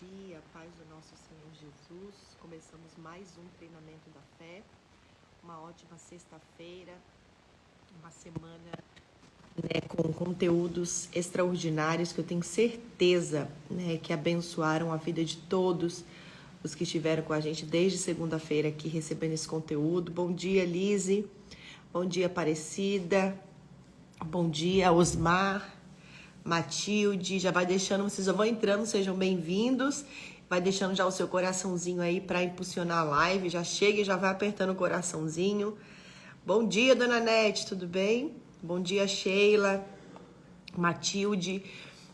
dia, paz do nosso Senhor Jesus. Começamos mais um treinamento da fé, uma ótima sexta-feira, uma semana com conteúdos extraordinários que eu tenho certeza que abençoaram a vida de todos os que estiveram com a gente desde segunda-feira aqui recebendo esse conteúdo. Bom dia, Lise. Bom dia, Aparecida. Bom dia, Osmar. Matilde, já vai deixando, vocês já vão entrando, sejam bem-vindos. Vai deixando já o seu coraçãozinho aí para impulsionar a live. Já chega e já vai apertando o coraçãozinho. Bom dia, Dona Nete, tudo bem? Bom dia, Sheila, Matilde.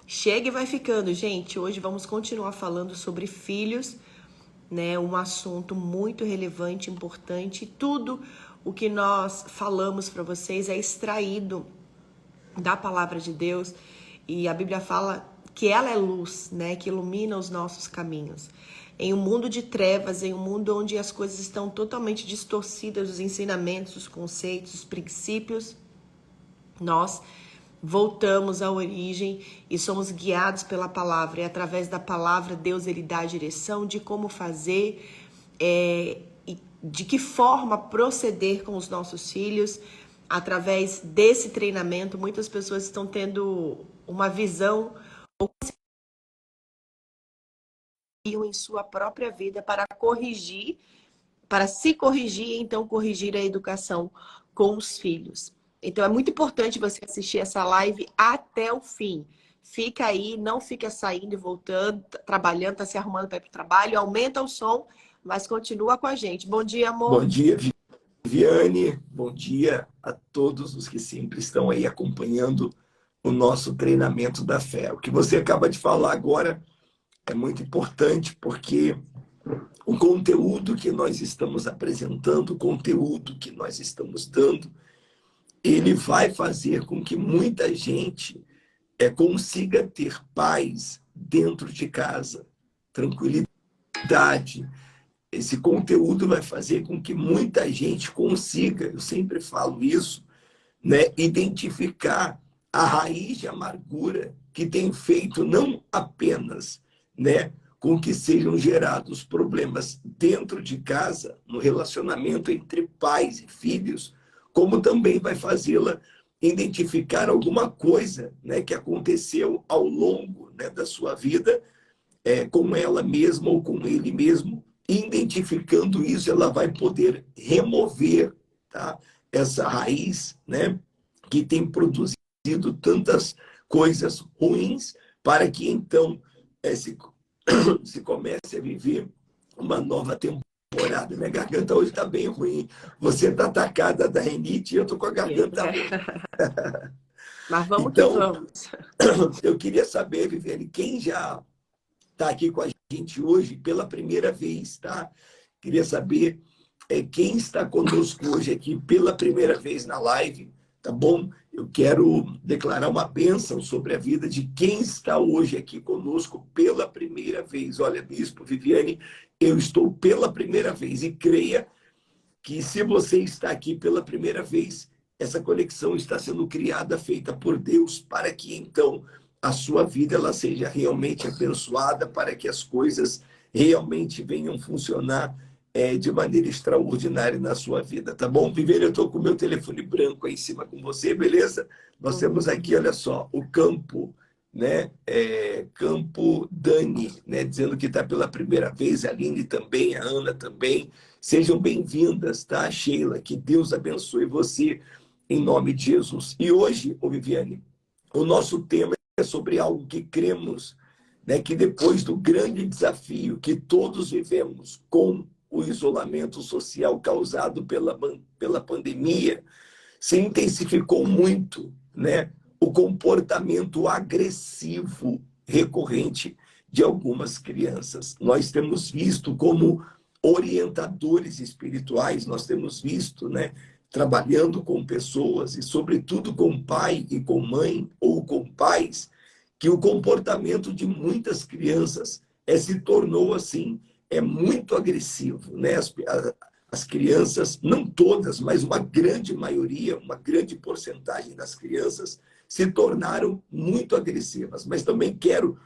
Chega e vai ficando, gente. Hoje vamos continuar falando sobre filhos, né? Um assunto muito relevante, importante. Tudo o que nós falamos para vocês é extraído da palavra de Deus. E a Bíblia fala que ela é luz, né, que ilumina os nossos caminhos. Em um mundo de trevas, em um mundo onde as coisas estão totalmente distorcidas, os ensinamentos, os conceitos, os princípios, nós voltamos à origem e somos guiados pela palavra. E através da palavra, Deus ele dá a direção de como fazer, e de que forma proceder com os nossos filhos. Através desse treinamento, muitas pessoas estão tendo uma visão ou em sua própria vida para corrigir, para se corrigir e então corrigir a educação com os filhos. Então é muito importante você assistir essa live até o fim. Fica aí, não fica saindo e voltando, trabalhando, tá se arrumando para ir para o trabalho, aumenta o som, mas continua com a gente. Bom dia, amor. Bom dia, Viviane. Bom dia a todos os que sempre estão aí acompanhando o nosso treinamento da fé. O que você acaba de falar agora é muito importante, porque o conteúdo que nós estamos apresentando, o conteúdo que nós estamos dando, ele vai fazer com que muita gente consiga ter paz dentro de casa, tranquilidade. Esse conteúdo vai fazer com que muita gente consiga, eu sempre falo isso, né, identificar a raiz de amargura que tem feito não apenas, né, com que sejam gerados problemas dentro de casa, no relacionamento entre pais e filhos, como também vai fazê-la identificar alguma coisa, né, que aconteceu ao longo, né, da sua vida, com ela mesma ou com ele mesmo. Identificando isso, ela vai poder remover, tá, essa raiz, né, que tem produzido tantas coisas ruins, para que então se comece a viver uma nova temporada. Minha garganta hoje está bem ruim. Você está atacada da rinite e eu estou com a garganta ruim. Mas vamos então, que vamos. Eu queria saber, Viviane, quem já está aqui com a gente hoje pela primeira vez, tá? Queria saber quem está conosco hoje aqui pela primeira vez na live, tá bom? Eu quero declarar uma bênção sobre a vida de quem está hoje aqui conosco pela primeira vez. Olha, Bispo, Viviane, eu estou pela primeira vez e creia que se você está aqui pela primeira vez, essa conexão está sendo criada, feita por Deus, para que então a sua vida ela seja realmente abençoada, para que as coisas realmente venham funcionar de maneira extraordinária na sua vida, tá bom? Viviane, eu estou com o meu telefone branco aí em cima com você, beleza? Nós temos aqui, olha só, o Campo, né? Campo Dani, né? Dizendo que está pela primeira vez, a Aline também, a Ana também. Sejam bem-vindas, tá, Sheila? Que Deus abençoe você em nome de Jesus. E hoje, Viviane, o nosso tema é sobre algo que cremos, né, que depois do grande desafio que todos vivemos com o isolamento social causado pela pandemia, se intensificou muito, né, o comportamento agressivo recorrente de algumas crianças. Nós temos visto como orientadores espirituais, nós temos visto, né, trabalhando com pessoas e, sobretudo, com pai e com mãe ou com pais, que o comportamento de muitas crianças se tornou assim, muito agressivo, né? As crianças, não todas, mas uma grande maioria, uma grande porcentagem das crianças se tornaram muito agressivas. Mas também quero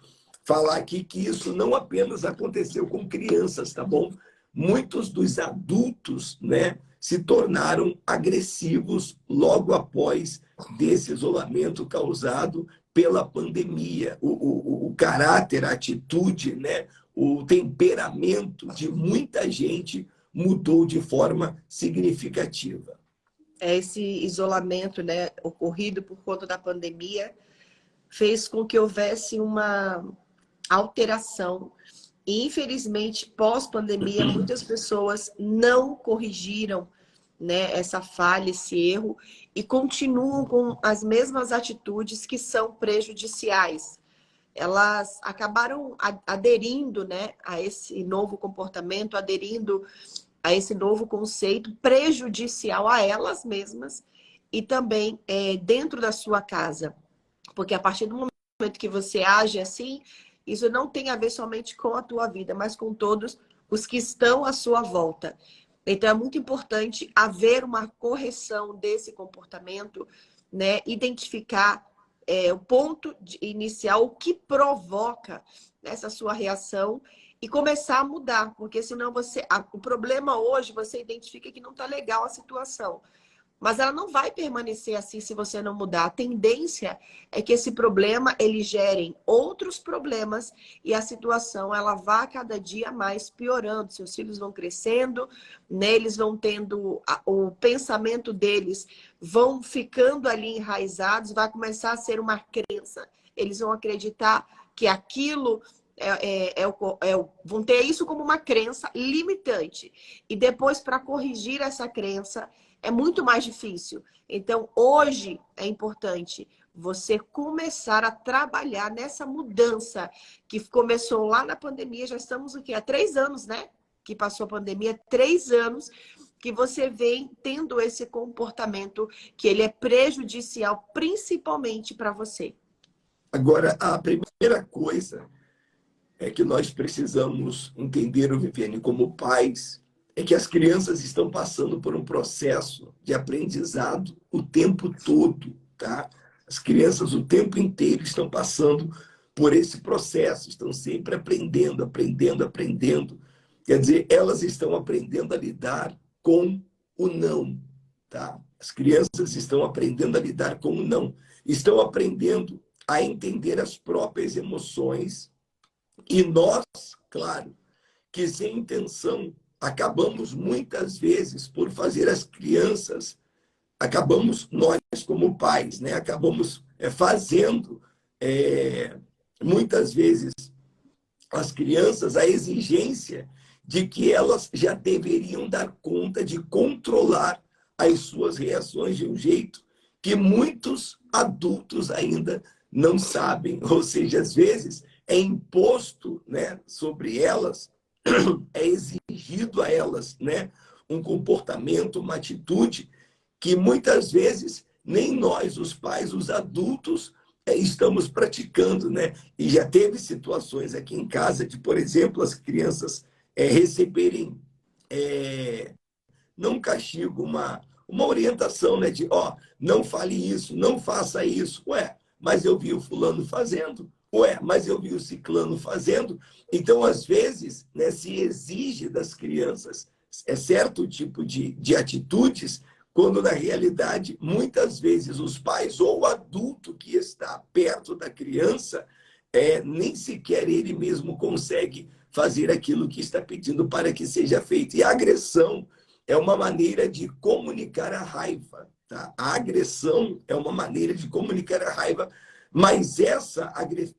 falar aqui que isso não apenas aconteceu com crianças, tá bom? Muitos dos adultos, né, se tornaram agressivos logo após desse isolamento causado pela pandemia. O caráter, a atitude, né, o temperamento de muita gente mudou de forma significativa. Esse isolamento, né, ocorrido por conta da pandemia fez com que houvesse uma alteração. E, infelizmente, pós-pandemia, muitas pessoas não corrigiram, né, essa falha, esse erro, e continuam com as mesmas atitudes que são prejudiciais. Elas acabaram aderindo, né, a esse novo comportamento, aderindo a esse novo conceito prejudicial a elas mesmas e também dentro da sua casa. Porque a partir do momento que você age assim, isso não tem a ver somente com a tua vida, mas com todos os que estão à sua volta. Então, é muito importante haver uma correção desse comportamento, né? Identificar o ponto inicial, o que provoca essa sua reação e começar a mudar, porque senão o problema hoje, você identifica que não está legal a situação. Mas ela não vai permanecer assim se você não mudar. A tendência é que esse problema, ele gere outros problemas e a situação, ela vá cada dia mais piorando. Seus filhos vão crescendo, né? Eles vão tendo, o pensamento deles vão ficando ali enraizados, vai começar a ser uma crença. Eles vão acreditar que aquilo vão ter isso como uma crença limitante. E depois, para corrigir essa crença, é muito mais difícil. Então, hoje é importante você começar a trabalhar nessa mudança que começou lá na pandemia. Já estamos o quê? Há 3 anos, né? Que passou a pandemia, 3 anos que você vem tendo esse comportamento que ele é prejudicial, principalmente para você. Agora, a primeira coisa é que nós precisamos entender, Viviane, como pais, é que as crianças estão passando por um processo de aprendizado o tempo todo, tá? As crianças o tempo inteiro estão passando por esse processo, estão sempre aprendendo, aprendendo, aprendendo. Quer dizer, elas estão aprendendo a lidar com o não, tá? As crianças estão aprendendo a lidar com o não, estão aprendendo a entender as próprias emoções e nós, claro, que sem intenção acabamos muitas vezes por fazer as crianças, acabamos nós como pais, né? Acabamos fazendo muitas vezes as crianças a exigência de que elas já deveriam dar conta de controlar as suas reações de um jeito que muitos adultos ainda não sabem. Ou seja, às vezes é imposto, né, sobre elas, é exigido a elas, né, um comportamento, uma atitude que muitas vezes nem nós, os pais, os adultos, estamos praticando, né? E já teve situações aqui em casa de, por exemplo, as crianças receberem, não castigo, uma orientação, né? De, ó, não fale isso, não faça isso. Ué, mas eu vi o fulano fazendo. Ué, mas eu vi o ciclano fazendo. Então, às vezes, né, se exige das crianças certo tipo de atitudes, quando, na realidade, muitas vezes os pais ou o adulto que está perto da criança, nem sequer ele mesmo consegue fazer aquilo que está pedindo para que seja feito. E a agressão é uma maneira de comunicar a raiva. Tá? A agressão é uma maneira de comunicar a raiva, mas essa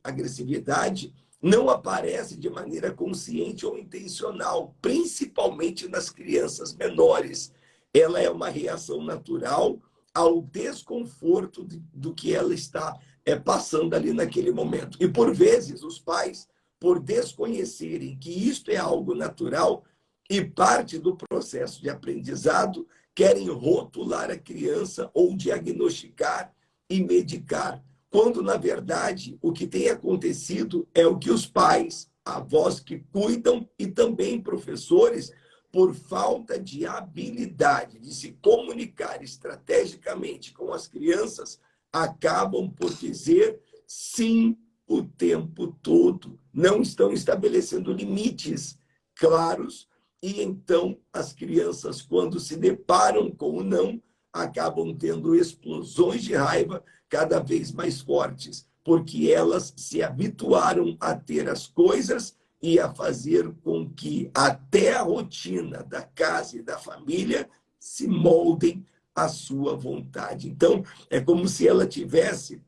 agressividade não aparece de maneira consciente ou intencional, principalmente nas crianças menores. Ela é uma reação natural ao desconforto do que ela está passando ali naquele momento. E, por vezes, os pais, por desconhecerem que isto é algo natural e parte do processo de aprendizado, querem rotular a criança ou diagnosticar e medicar, quando, na verdade, o que tem acontecido é o que os pais, avós que cuidam e também professores, por falta de habilidade de se comunicar estrategicamente com as crianças, acabam por dizer sim o tempo todo, não estão estabelecendo limites claros, e então as crianças, quando se deparam com o não, acabam tendo explosões de raiva cada vez mais fortes, porque elas se habituaram a ter as coisas e a fazer com que até a rotina da casa e da família se moldem à sua vontade. Então, é como se ela tivesse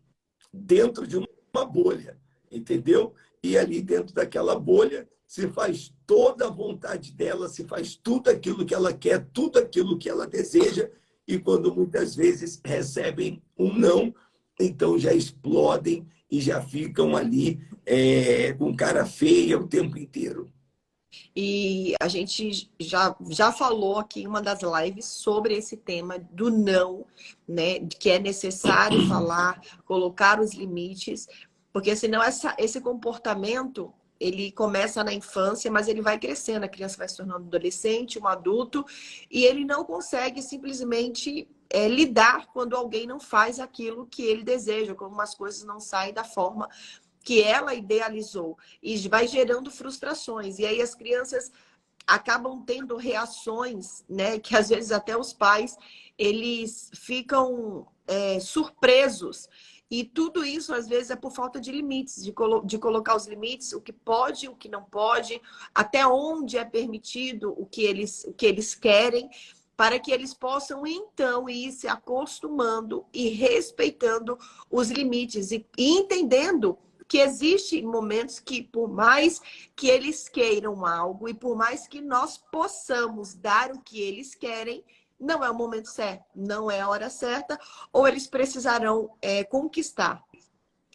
dentro de uma bolha, entendeu? E ali dentro daquela bolha se faz toda a vontade dela, se faz tudo aquilo que ela quer, tudo aquilo que ela deseja, e quando muitas vezes recebem um não, então já explodem e já ficam ali com cara feia o tempo inteiro. E a gente já falou aqui em uma das lives sobre esse tema do não, né? De que é necessário falar, colocar os limites, porque senão esse comportamento ele começa na infância, mas ele vai crescendo, a criança vai se tornando adolescente, um adulto, e ele não consegue simplesmente lidar quando alguém não faz aquilo que ele deseja, quando as coisas não saem da forma que ela idealizou, e vai gerando frustrações. E aí as crianças acabam tendo reações, né, que às vezes até os pais eles ficam surpresos. E tudo isso, às vezes, é por falta de limites, de colocar os limites, o que pode, o que não pode, até onde é permitido o que eles querem, para que eles possam, então, ir se acostumando e respeitando os limites e entendendo que existem momentos que, por mais que eles queiram algo e por mais que nós possamos dar o que eles querem, não é o momento certo, não é a hora certa, ou eles precisarão conquistar.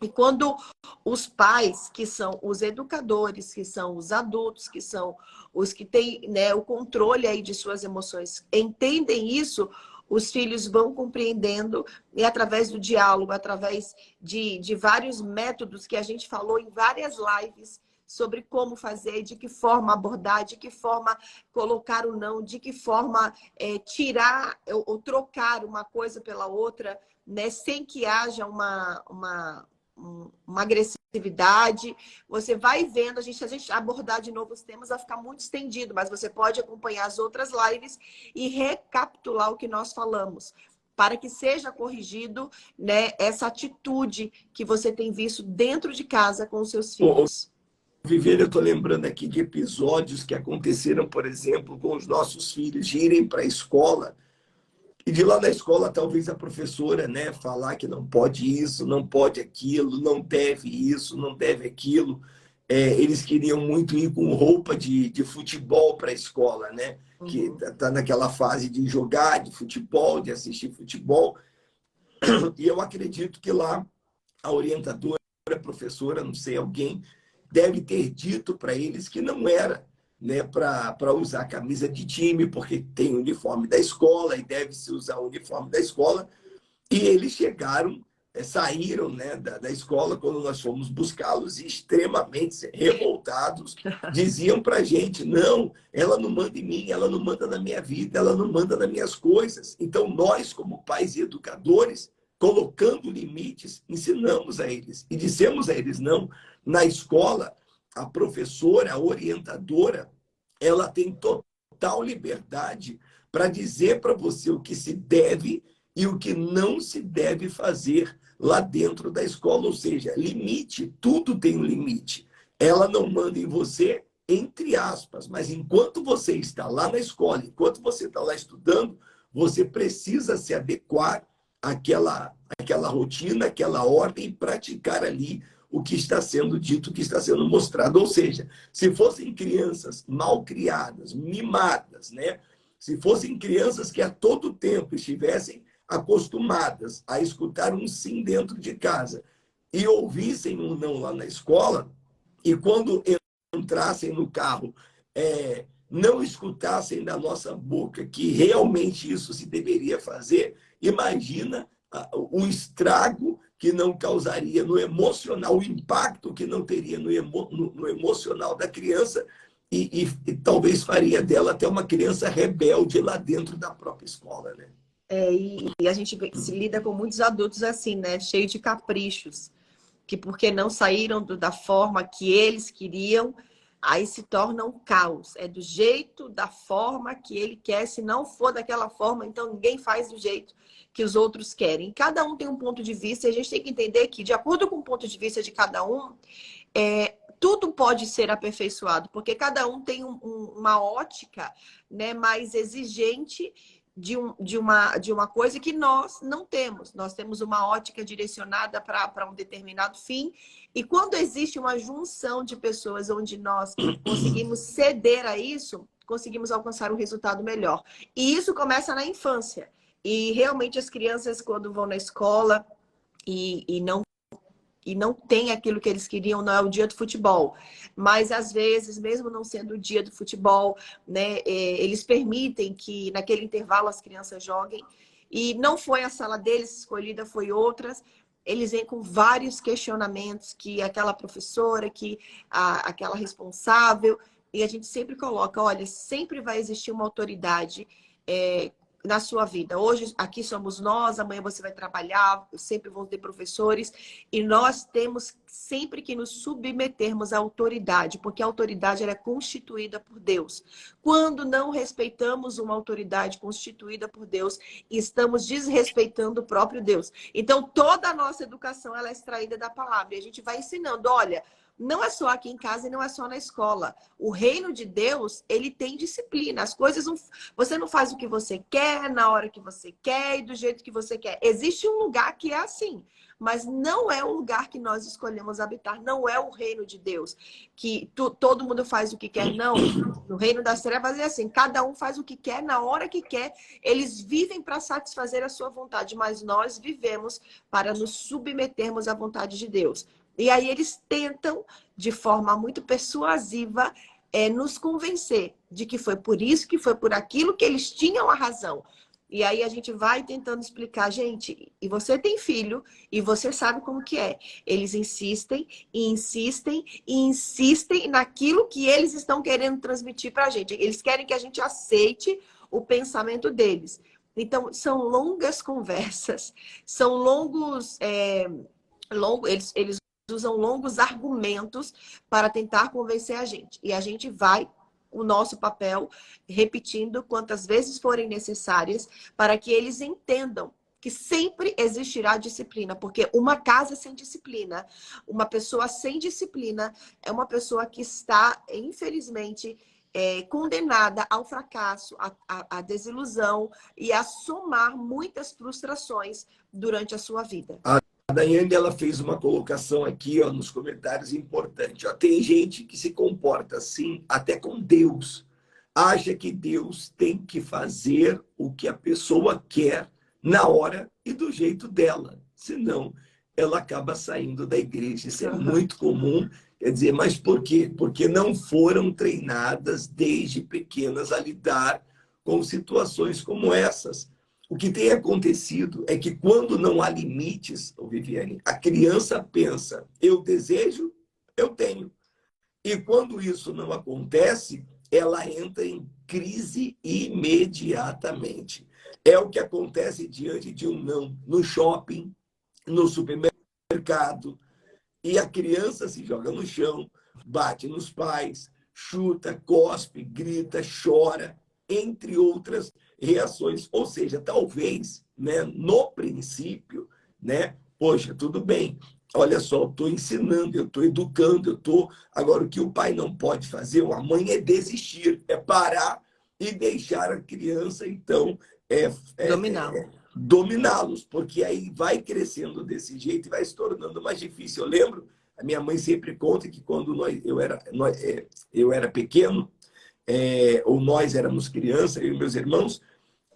E quando os pais, que são os educadores, que são os adultos, que são os que têm, né, o controle aí de suas emoções, entendem isso, os filhos vão compreendendo, e através do diálogo, através de vários métodos que a gente falou em várias lives sobre como fazer, de que forma abordar, de que forma colocar o não, de que forma tirar ou trocar uma coisa pela outra, né, sem que haja uma agressividade. Você vai vendo, a gente abordar de novo os temas vai ficar muito estendido, mas você pode acompanhar as outras lives e recapitular o que nós falamos, para que seja corrigido, né, essa atitude que você tem visto dentro de casa com os seus filhos. Viver, eu estou lembrando aqui de episódios que aconteceram, por exemplo, com os nossos filhos de irem para a escola. E de lá na escola, talvez a professora, né, falar que não pode isso, não pode aquilo, não deve isso, não deve aquilo. Eles queriam muito ir com roupa de futebol para a escola, né? Que está naquela fase de jogar de futebol, de assistir futebol. E eu acredito que lá a orientadora, a professora, não sei, alguém, deve ter dito para eles que não era, né, para usar camisa de time, porque tem o uniforme da escola e deve-se usar o uniforme da escola. E eles chegaram, saíram, né, da escola quando nós fomos buscá-los, e extremamente revoltados, diziam para a gente: não, ela não manda em mim, ela não manda na minha vida, ela não manda nas minhas coisas. Então, nós, como pais e educadores, colocando limites, ensinamos a eles e dissemos a eles: não, na escola, a professora, a orientadora, ela tem total liberdade para dizer para você o que se deve e o que não se deve fazer lá dentro da escola. Ou seja, limite, tudo tem um limite. Ela não manda em você, entre aspas, mas enquanto você está lá na escola, enquanto você está lá estudando, você precisa se adequar àquela rotina, àquela ordem, e praticar ali o que está sendo dito, o que está sendo mostrado. Ou seja, se fossem crianças mal criadas, mimadas, né? Se fossem crianças que a todo tempo estivessem acostumadas a escutar um sim dentro de casa e ouvissem um não lá na escola, e quando entrassem no carro, não escutassem da nossa boca que realmente isso se deveria fazer, imagina o estrago que não causaria no emocional, o impacto que não teria no emocional da criança, e talvez faria dela até uma criança rebelde lá dentro da própria escola, né? E a gente se lida com muitos adultos assim, né? Cheio de caprichos. que porque não saíram da forma que eles queriam, aí se torna um caos. É do jeito, da forma que ele quer. Se não for daquela forma, então ninguém faz do jeito que os outros querem. Cada um tem um ponto de vista e a gente tem que entender que, de acordo com o ponto de vista de cada um, tudo pode ser aperfeiçoado, porque cada um tem uma ótica, né, mais exigente de uma coisa que nós não temos. Nós temos uma ótica direcionada para um determinado fim, e quando existe uma junção de pessoas onde nós conseguimos ceder a isso, conseguimos alcançar um resultado melhor. E isso começa na infância. E realmente as crianças, quando vão na escola e não tem aquilo que eles queriam, não é o dia do futebol. Mas, às vezes, mesmo não sendo o dia do futebol, né, eles permitem que naquele intervalo as crianças joguem. E não foi a sala deles escolhida, foi outras. Eles vêm com vários questionamentos que aquela professora, que aquela responsável. E a gente sempre coloca, olha, sempre vai existir uma autoridade na sua vida. Hoje, aqui somos nós, amanhã você vai trabalhar, sempre vão ter professores, e nós temos sempre que nos submetermos à autoridade, porque a autoridade ela é constituída por Deus. Quando não respeitamos uma autoridade constituída por Deus, estamos desrespeitando o próprio Deus. Então, toda a nossa educação ela é extraída da palavra, e a gente vai ensinando, olha, não é só aqui em casa e não é só na escola. O reino de Deus, ele tem disciplina. As coisas não... Você não faz o que você quer, na hora que você quer e do jeito que você quer. Existe um lugar que é assim, mas não é o lugar que nós escolhemos habitar. Não é o reino de Deus, que todo mundo faz o que quer. Não. No reino das trevas é assim, cada um faz o que quer, na hora que quer. Eles vivem para satisfazer a sua vontade, mas nós vivemos para nos submetermos à vontade de Deus. E aí eles tentam, de forma muito persuasiva, nos convencer de que foi por isso, que foi por aquilo que eles tinham a razão. E aí a gente vai tentando explicar, gente, e você tem filho, e você sabe como que é. Eles insistem, e insistem, e insistem naquilo que eles estão querendo transmitir para a gente. Eles querem que a gente aceite o pensamento deles. Então, são longas conversas, são longos... eles usam longos argumentos para tentar convencer a gente. E a gente vai, o nosso papel, repetindo quantas vezes forem necessárias para que eles entendam que sempre existirá disciplina. Porque uma casa sem disciplina, uma pessoa sem disciplina, é uma pessoa que está, infelizmente, condenada ao fracasso, à desilusão e a somar muitas frustrações durante a sua vida. A Daiane, ela fez uma colocação aqui, ó, nos comentários importante. Ó. Tem gente que se comporta assim até com Deus. Acha que Deus tem que fazer o que a pessoa quer na hora e do jeito dela. Senão, ela acaba saindo da igreja. Isso é muito comum. Quer dizer, mas por quê? Porque não foram treinadas desde pequenas a lidar com situações como essas. O que tem acontecido é que quando não há limites, Viviane, a criança pensa, eu desejo, eu tenho. E quando isso não acontece, ela entra em crise imediatamente. É o que acontece diante de um não no shopping, no supermercado, e a criança se joga no chão, bate nos pais, chuta, cospe, grita, chora, entre outras reações. Ou seja, talvez, né, no princípio, né, poxa, tudo bem, olha só, eu estou ensinando, eu estou educando, eu estou... Agora, o que o pai não pode fazer, ou a mãe, é desistir, é parar e deixar a criança, então, dominá-los, porque aí vai crescendo desse jeito e vai se tornando mais difícil. Eu lembro, a minha mãe sempre conta que quando eu era pequeno, ou nós éramos crianças, eu e meus irmãos,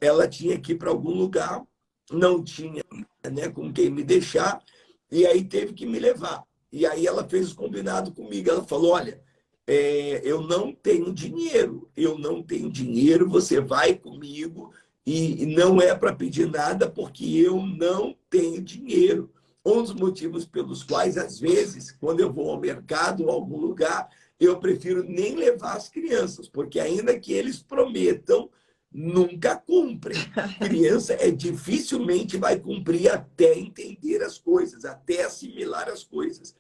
ela tinha que ir para algum lugar, não tinha, né, com quem me deixar, e aí teve que me levar. E aí ela fez o combinado comigo, ela falou, olha, eu não tenho dinheiro, você vai comigo, e não é para pedir nada, porque eu não tenho dinheiro. Um dos motivos pelos quais, às vezes, quando eu vou ao mercado ou a algum lugar, eu prefiro nem levar as crianças, porque ainda que eles prometam nunca cumprem. Criança dificilmente vai cumprir até entender as coisas, até assimilar as coisas.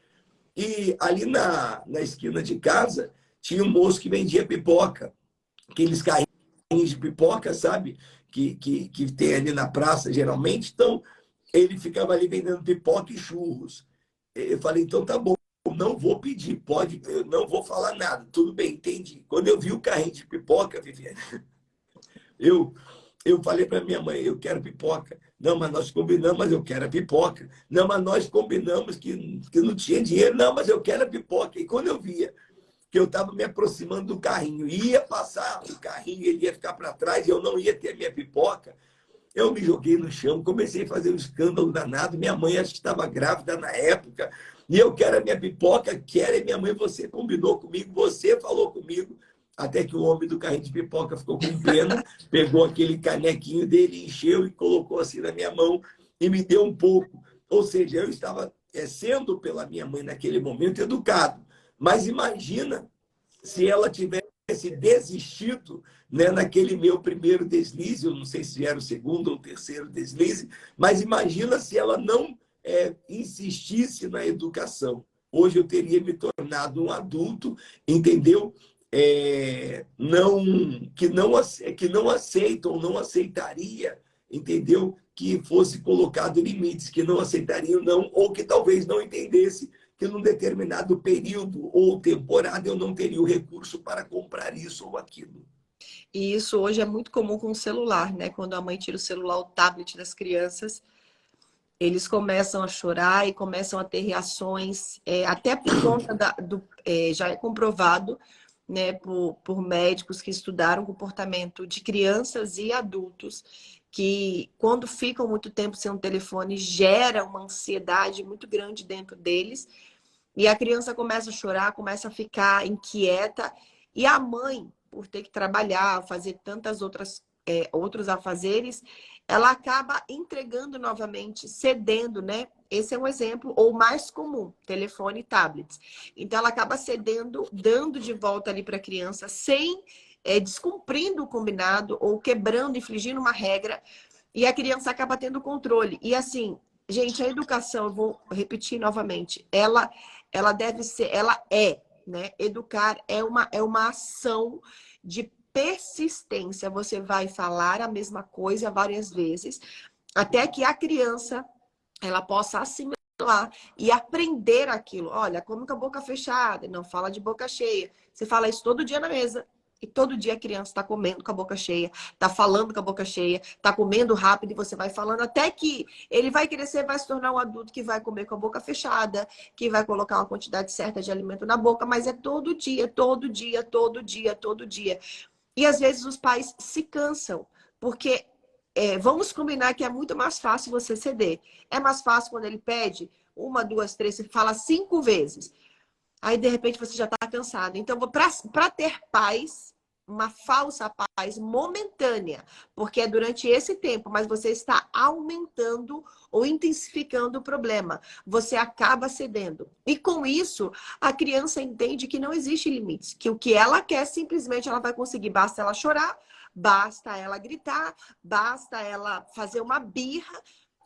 E ali na esquina de casa, tinha um moço que vendia pipoca, aqueles carrinhos de pipoca, sabe? Que tem ali na praça, geralmente. Então, ele ficava ali vendendo pipoca e churros. Eu falei, então tá bom, não vou pedir, pode, eu não vou falar nada, tudo bem, entendi. Quando eu vi o carrinho de pipoca, Viviane, eu, eu falei para minha mãe, eu quero pipoca. Não, mas nós combinamos, mas eu quero a pipoca. Não, mas nós combinamos que não tinha dinheiro. Não, mas eu quero a pipoca. E quando eu via que eu estava me aproximando do carrinho, ia passar o carrinho, ele ia ficar para trás e eu não ia ter a minha pipoca, eu me joguei no chão, comecei a fazer um escândalo danado. Minha mãe acho que estava grávida na época. E eu quero a minha pipoca, quero. E minha mãe, você combinou comigo, você falou comigo. Até que o homem do carrinho de pipoca ficou com pena, pegou aquele canequinho dele, encheu e colocou assim na minha mão e me deu um pouco. Ou seja, eu estava sendo pela minha mãe naquele momento educado. Mas imagina se ela tivesse desistido, né, naquele meu primeiro deslize, eu não sei se era o segundo ou o terceiro deslize, mas imagina se ela não insistisse na educação. Hoje eu teria me tornado um adulto, entendeu? Não, que não aceita ou não aceitaria, entendeu? Que fosse colocado limites, que não aceitariam, não, ou que talvez não entendesse que num determinado período ou temporada eu não teria o recurso para comprar isso ou aquilo. E isso hoje é muito comum com o celular, né? Quando a mãe tira o celular, o tablet das crianças, eles começam a chorar e começam a ter reações, até por conta já é comprovado, né, por médicos que estudaram o comportamento de crianças e adultos, que quando ficam muito tempo sem um telefone, gera uma ansiedade muito grande dentro deles, e a criança começa a chorar, começa a ficar inquieta, e a mãe, por ter que trabalhar, fazer tantas outros afazeres, ela acaba entregando novamente, cedendo, né? Esse é um exemplo, ou mais comum, telefone e tablets. Então, ela acaba cedendo, dando de volta ali para a criança, sem descumprindo o combinado, ou quebrando, infligindo uma regra, e a criança acaba tendo controle. E assim, gente, a educação, eu vou repetir novamente, ela deve ser, ela é, né? Educar é uma ação de persistência. Você vai falar a mesma coisa várias vezes, até que a criança ela possa assimilar e aprender aquilo. Olha, come com a boca fechada, não fala de boca cheia. Você fala isso todo dia na mesa. E todo dia a criança está comendo com a boca cheia, está falando com a boca cheia, está comendo rápido e você vai falando até que ele vai crescer, vai se tornar um adulto que vai comer com a boca fechada, que vai colocar uma quantidade certa de alimento na boca, mas é todo dia, todo dia, todo dia, todo dia. E às vezes os pais se cansam, porque vamos combinar que é muito mais fácil você ceder. É mais fácil quando ele pede uma, duas, três, você fala 5 vezes. Aí, de repente, você já está cansado. Então, para ter paz, uma falsa paz momentânea, porque é durante esse tempo, mas você está aumentando ou intensificando o problema. Você acaba cedendo. E com isso, a criança entende que não existe limites, que o que ela quer, simplesmente ela vai conseguir. Basta ela chorar, basta ela gritar, basta ela fazer uma birra,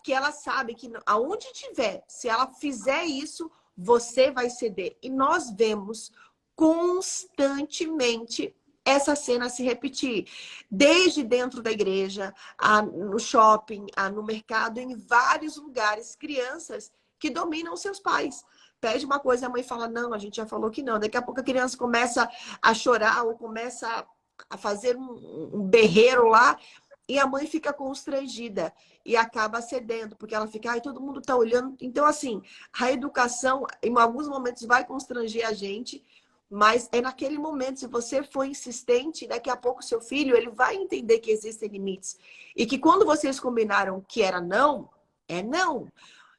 que ela sabe que aonde tiver, se ela fizer isso, você vai ceder. E nós vemos constantemente essa cena se repetir. Desde dentro da igreja, no shopping, no mercado, em vários lugares, crianças que dominam seus pais. Pede uma coisa, a mãe fala, não, a gente já falou que não. Daqui a pouco a criança começa a chorar ou começa a fazer um berreiro lá e a mãe fica constrangida e acaba cedendo, porque ela fica, ai, todo mundo tá olhando. Então, assim, a educação, em alguns momentos, vai constranger a gente, mas é naquele momento, se você for insistente, daqui a pouco seu filho, ele vai entender que existem limites. E que quando vocês combinaram que era não, é não.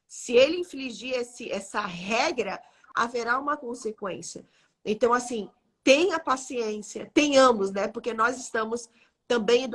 Se ele infligir essa regra, haverá uma consequência. Então, assim, tenha paciência, tenhamos, né? Porque nós estamos também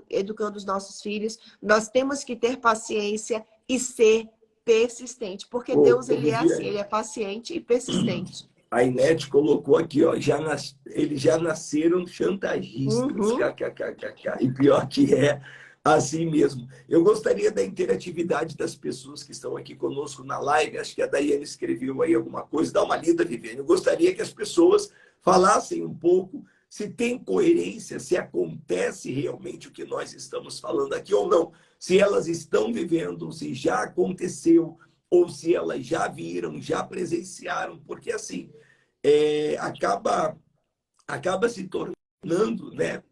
educando os nossos filhos. Nós temos que ter paciência e ser persistente. Porque Deus, ele é assim, ele é paciente e persistente. A Inete colocou aqui, ó, eles já nasceram chantagistas. Uhum. KKKKK. E pior que é assim mesmo. Eu gostaria da interatividade das pessoas que estão aqui conosco na live. Acho que a Daiane escreveu aí alguma coisa. Dá uma lida, Viviane. Eu gostaria que as pessoas falassem um pouco se tem coerência, se acontece realmente o que nós estamos falando aqui ou não. Se elas estão vivendo, se já aconteceu, ou se elas já viram, já presenciaram. Porque assim, acaba se tornando, né,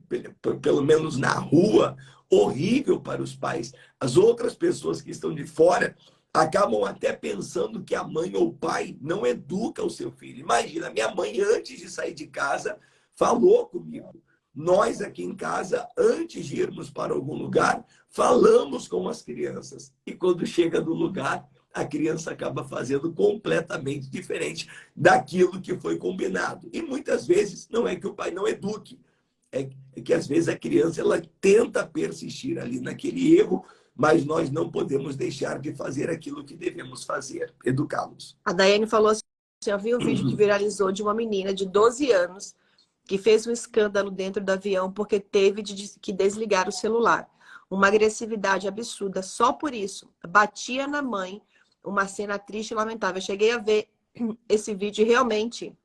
pelo menos na rua, horrível para os pais. As outras pessoas que estão de fora acabam até pensando que a mãe ou o pai não educa o seu filho. Imagina, minha mãe, antes de sair de casa, falou comigo. Nós aqui em casa, antes de irmos para algum lugar, falamos com as crianças. E quando chega no lugar, a criança acaba fazendo completamente diferente daquilo que foi combinado. E muitas vezes não é que o pai não eduque, é que às vezes a criança ela tenta persistir ali naquele erro, mas nós não podemos deixar de fazer aquilo que devemos fazer, educá-los. A Daiane falou assim, eu vi um vídeo que viralizou de uma menina de 12 anos que fez um escândalo dentro do avião porque teve que desligar o celular. Uma agressividade absurda, só por isso. Batia na mãe, uma cena triste e lamentável. Eu cheguei a ver esse vídeo e realmente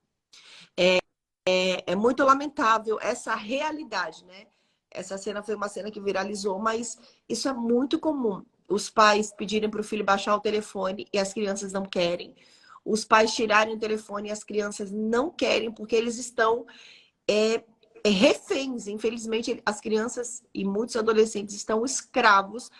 é muito lamentável essa realidade, né? Essa cena foi uma cena que viralizou, mas isso é muito comum. Os pais pedirem para o filho baixar o telefone e as crianças não querem. Os pais tirarem o telefone e as crianças não querem, porque eles estão reféns. Infelizmente, as crianças e muitos adolescentes estão escravos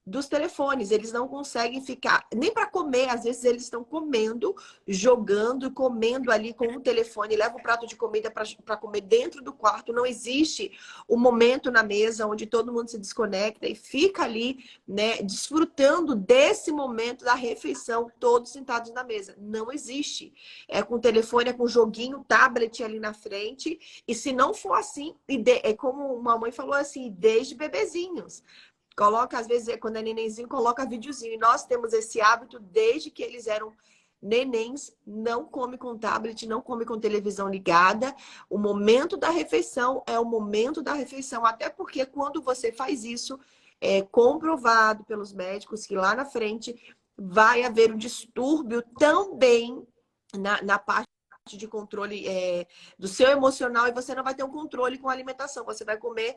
dos telefones. Eles não conseguem ficar nem para comer. Às vezes eles estão comendo, jogando, comendo ali com o telefone, leva o prato de comida para comer dentro do quarto. Não existe o momento na mesa onde todo mundo se desconecta e fica ali, né, desfrutando desse momento da refeição, todos sentados na mesa. Não existe. É com o telefone, é com o joguinho, tablet ali na frente. E se não for assim, é como uma mãe falou assim, desde bebezinhos. Coloca, às vezes, quando é nenenzinho, coloca videozinho. E nós temos esse hábito desde que eles eram nenéns. Não come com tablet, não come com televisão ligada. O momento da refeição é o momento da refeição. Até porque quando você faz isso, é comprovado pelos médicos que lá na frente vai haver um distúrbio também na parte de controle do seu emocional e você não vai ter um controle com a alimentação. Você vai comer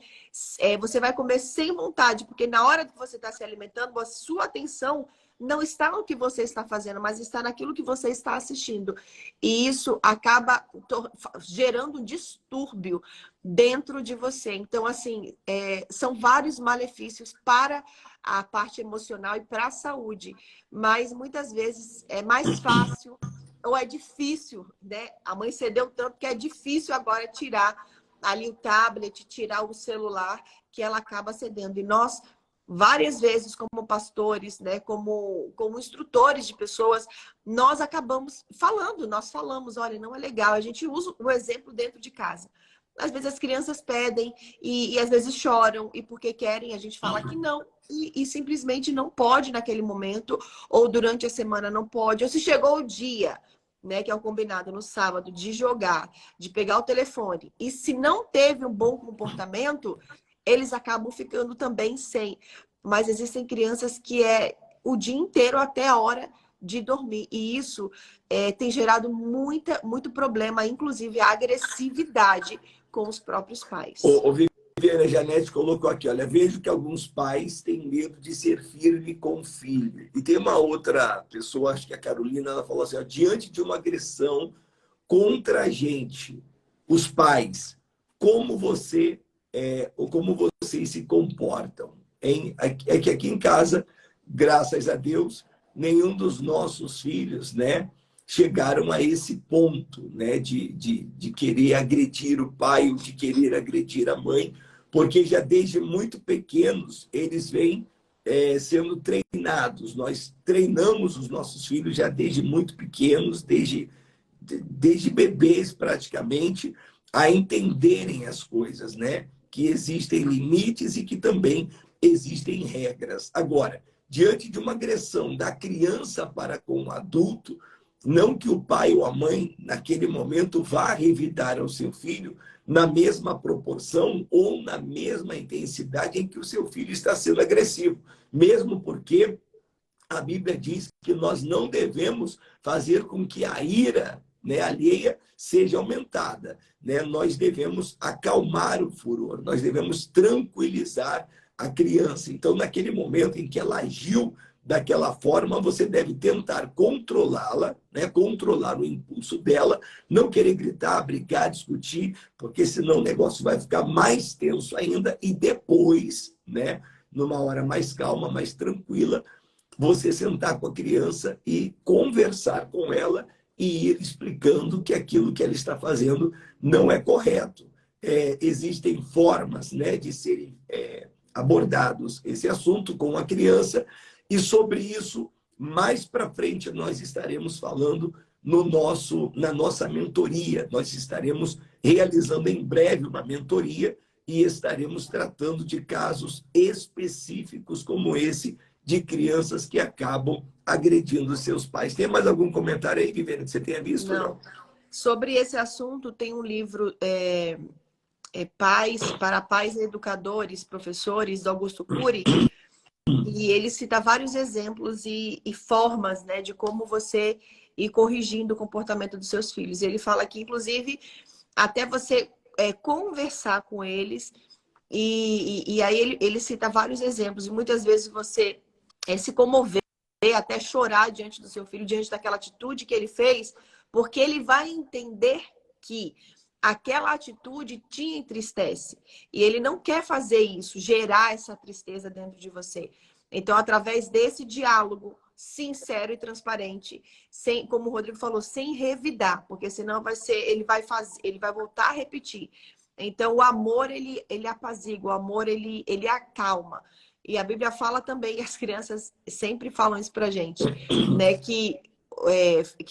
sem vontade, porque na hora que você está se alimentando, a sua atenção não está no que você está fazendo, mas está naquilo que você está assistindo. E isso acaba gerando um distúrbio dentro de você. Então, assim, são vários malefícios para a parte emocional e para a saúde. Mas muitas vezes é mais fácil ou é difícil, né? A mãe cedeu tanto que é difícil agora tirar ali o tablet, tirar o celular, que ela acaba cedendo. E nós, várias vezes, como pastores, né, como instrutores de pessoas, nós acabamos falando, nós falamos, olha, não é legal. A gente usa o exemplo dentro de casa. Às vezes as crianças pedem e às vezes choram, e porque querem, a gente fala que não. E simplesmente não pode naquele momento, ou durante a semana não pode, ou se chegou o dia, né, que é o combinado no sábado, de jogar, de pegar o telefone, e se não teve um bom comportamento, eles acabam ficando também sem. Mas existem crianças que é o dia inteiro até a hora de dormir, e isso tem gerado muito problema, inclusive a agressividade com os próprios pais. O Viviane Janete colocou aqui, olha, vejo que alguns pais têm medo de ser firme com o filho. E tem uma outra pessoa, acho que a Carolina, ela falou assim, ó, diante de uma agressão contra a gente, os pais, como como vocês se comportam? Hein? É que aqui em casa, graças a Deus, nenhum dos nossos filhos, né, chegaram a esse ponto, né, de querer agredir o pai ou de querer agredir a mãe, porque já desde muito pequenos eles vêm sendo treinados. Nós treinamos os nossos filhos já desde muito pequenos, desde bebês praticamente, a entenderem as coisas, né? Que existem limites e que também existem regras. Agora, diante de uma agressão da criança para com o adulto, Não que o pai ou a mãe, naquele momento, vá revidar ao seu filho na mesma proporção ou na mesma intensidade em que o seu filho está sendo agressivo. Mesmo porque a Bíblia diz que nós não devemos fazer com que a ira, né, alheia seja aumentada. Né? Nós devemos acalmar o furor, nós devemos tranquilizar a criança. Então, naquele momento em que ela agiu daquela forma, você deve tentar controlá-la, né? Controlar o impulso dela, não querer gritar, brigar, discutir, porque senão o negócio vai ficar mais tenso ainda e depois, né, numa hora mais calma, mais tranquila, você sentar com a criança e conversar com ela e ir explicando que aquilo que ela está fazendo não é correto. Existem formas, né, de serem abordados esse assunto com a criança e sobre isso, mais para frente, nós estaremos falando na nossa mentoria. Nós estaremos realizando em breve uma mentoria e estaremos tratando de casos específicos como esse de crianças que acabam agredindo seus pais. Tem mais algum comentário aí, Viviane, que você tenha visto? Não. Sobre esse assunto, tem um livro Pais, para Pais e Educadores, Professores, do Augusto Cury, e ele cita vários exemplos e formas, né, de como você ir corrigindo o comportamento dos seus filhos. Ele fala que, inclusive, até você conversar com eles, e aí ele cita vários exemplos, e muitas vezes você se comover, até chorar diante do seu filho, diante daquela atitude que ele fez, porque ele vai entender que aquela atitude te entristece. E ele não quer fazer isso, gerar essa tristeza dentro de você. Então, através desse diálogo sincero e transparente, sem, como o Rodrigo falou, sem revidar, porque senão ele vai voltar a repetir. Então, o amor, ele apazigua, o amor, ele acalma. E a Bíblia fala também, e as crianças sempre falam isso pra gente, né? Que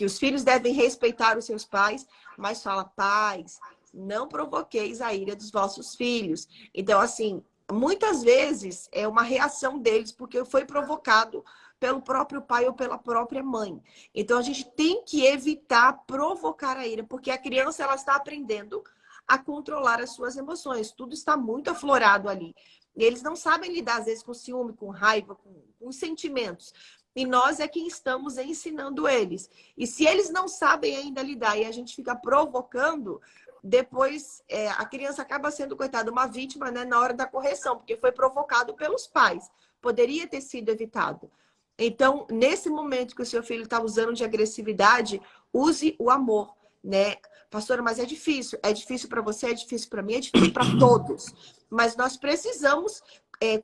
os filhos devem respeitar os seus pais, mas fala, pais, não provoqueis a ira dos vossos filhos. Então, assim, muitas vezes é uma reação deles, porque foi provocado pelo próprio pai ou pela própria mãe. Então, a gente tem que evitar provocar a ira, porque a criança ela está aprendendo a controlar as suas emoções. Tudo está muito aflorado ali. E eles não sabem lidar, às vezes, com ciúme, com raiva, com sentimentos. E nós é quem estamos ensinando eles. E se eles não sabem ainda lidar e a gente fica provocando, depois a criança acaba sendo, coitada, uma vítima, né, na hora da correção, porque foi provocado pelos pais. Poderia ter sido evitado. Então, nesse momento que o seu filho está usando de agressividade, use o amor, né? Pastora, mas é difícil. É difícil para você, é difícil para mim, é difícil para todos. Mas nós precisamos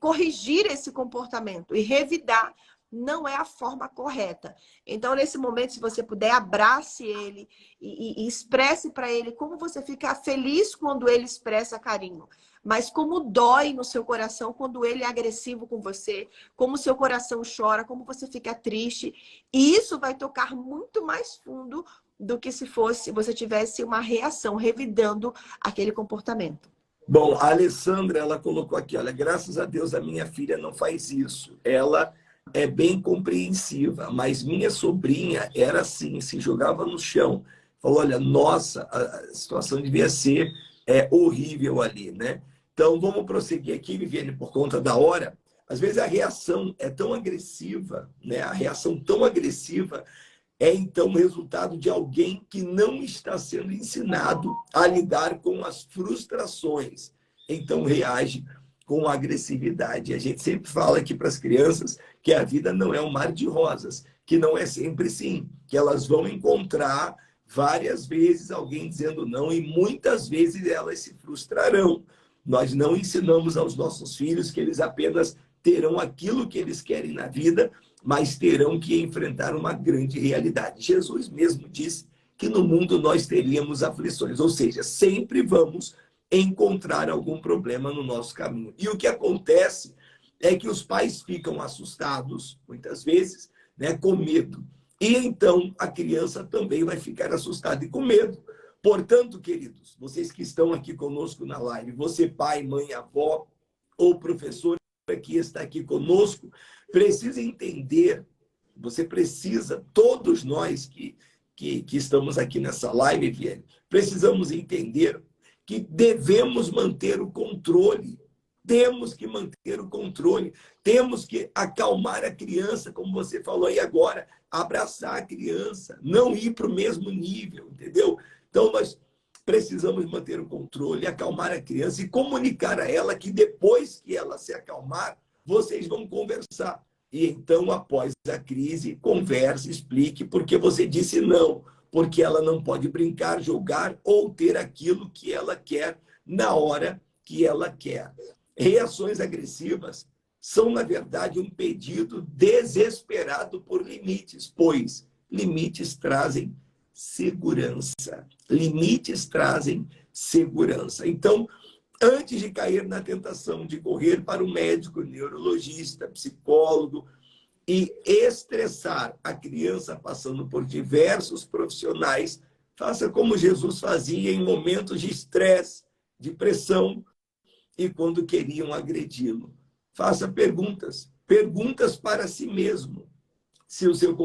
corrigir esse comportamento e revidar não é a forma correta. Então, nesse momento, se você puder, abrace ele e expresse para ele como você fica feliz quando ele expressa carinho. Mas como dói no seu coração quando ele é agressivo com você, como o seu coração chora, como você fica triste. E isso vai tocar muito mais fundo do que se você tivesse uma reação, revidando aquele comportamento. Bom, a Alessandra, ela colocou aqui, olha, graças a Deus a minha filha não faz isso. Ela é bem compreensiva, mas minha sobrinha era assim, se jogava no chão. Falou, olha, nossa, a situação devia ser horrível ali, né? Então, vamos prosseguir aqui, Viviane, por conta da hora. Às vezes a reação é tão agressiva, né? A reação tão agressiva é então resultado de alguém que não está sendo ensinado a lidar com as frustrações. Então reage com agressividade. A gente sempre fala aqui para as crianças que a vida não é um mar de rosas, que não é sempre assim, que elas vão encontrar várias vezes alguém dizendo não e muitas vezes elas se frustrarão. Nós não ensinamos aos nossos filhos que eles apenas terão aquilo que eles querem na vida, mas terão que enfrentar uma grande realidade. Jesus mesmo disse que no mundo nós teríamos aflições, ou seja, sempre vamos encontrar algum problema no nosso caminho. E o que acontece é que os pais ficam assustados, muitas vezes, né, com medo. E então a criança também vai ficar assustada e com medo. Portanto, queridos, vocês que estão aqui conosco na live, você pai, mãe, avó ou professor que está aqui conosco, precisa entender, você precisa, todos nós que que estamos aqui nessa live, Viane, precisamos entender que devemos manter o controle. Temos que manter o controle. Temos que acalmar a criança, como você falou aí agora, abraçar a criança, não ir para o mesmo nível, entendeu? Então, nós precisamos manter o controle, acalmar a criança e comunicar a ela que depois que ela se acalmar, vocês vão conversar. E então, após a crise, converse, explique porque você disse não, porque ela não pode brincar, jogar ou ter aquilo que ela quer na hora que ela quer. Reações agressivas são, na verdade, um pedido desesperado por limites, pois limites trazem segurança. Limites trazem segurança. Então, antes de cair na tentação de correr para o médico, neurologista, psicólogo e estressar a criança passando por diversos profissionais, faça como Jesus fazia em momentos de estresse, de pressão e quando queriam agredi-lo. Faça perguntas, perguntas para si mesmo, se o seu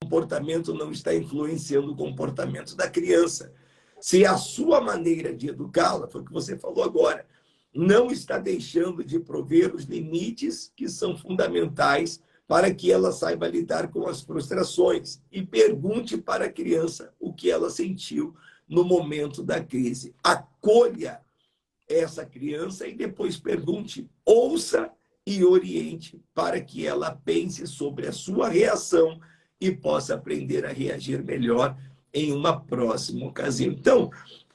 comportamento não está influenciando o comportamento da criança. Se a sua maneira de educá-la, foi o que você falou agora, não está deixando de prover os limites que são fundamentais para que ela saiba lidar com as frustrações. E pergunte para a criança o que ela sentiu no momento da crise. Acolha essa criança e depois pergunte, ouça e oriente para que ela pense sobre a sua reação e possa aprender a reagir melhor em uma próxima ocasião. Então,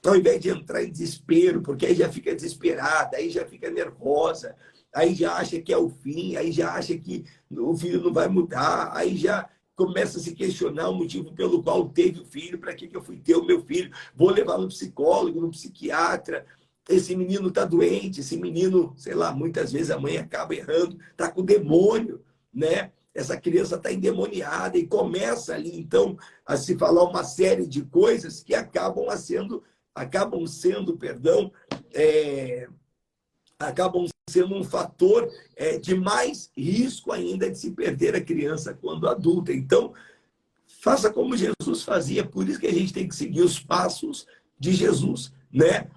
ao invés de entrar em desespero, porque aí já fica desesperada, aí já fica nervosa, aí já acha que é o fim, aí já acha que o filho não vai mudar, aí já começa a se questionar o motivo pelo qual teve o filho, para que eu fui ter o meu filho, vou levar no psicólogo, no psiquiatra, esse menino está doente, esse menino, sei lá, muitas vezes a mãe acaba errando, está com demônio, né? Essa criança está endemoniada e começa ali, então, a se falar uma série de coisas que acabam sendo, acabam sendo um fator de mais risco ainda de se perder a criança quando adulta. Então, faça como Jesus fazia, por isso que a gente tem que seguir os passos de Jesus, né?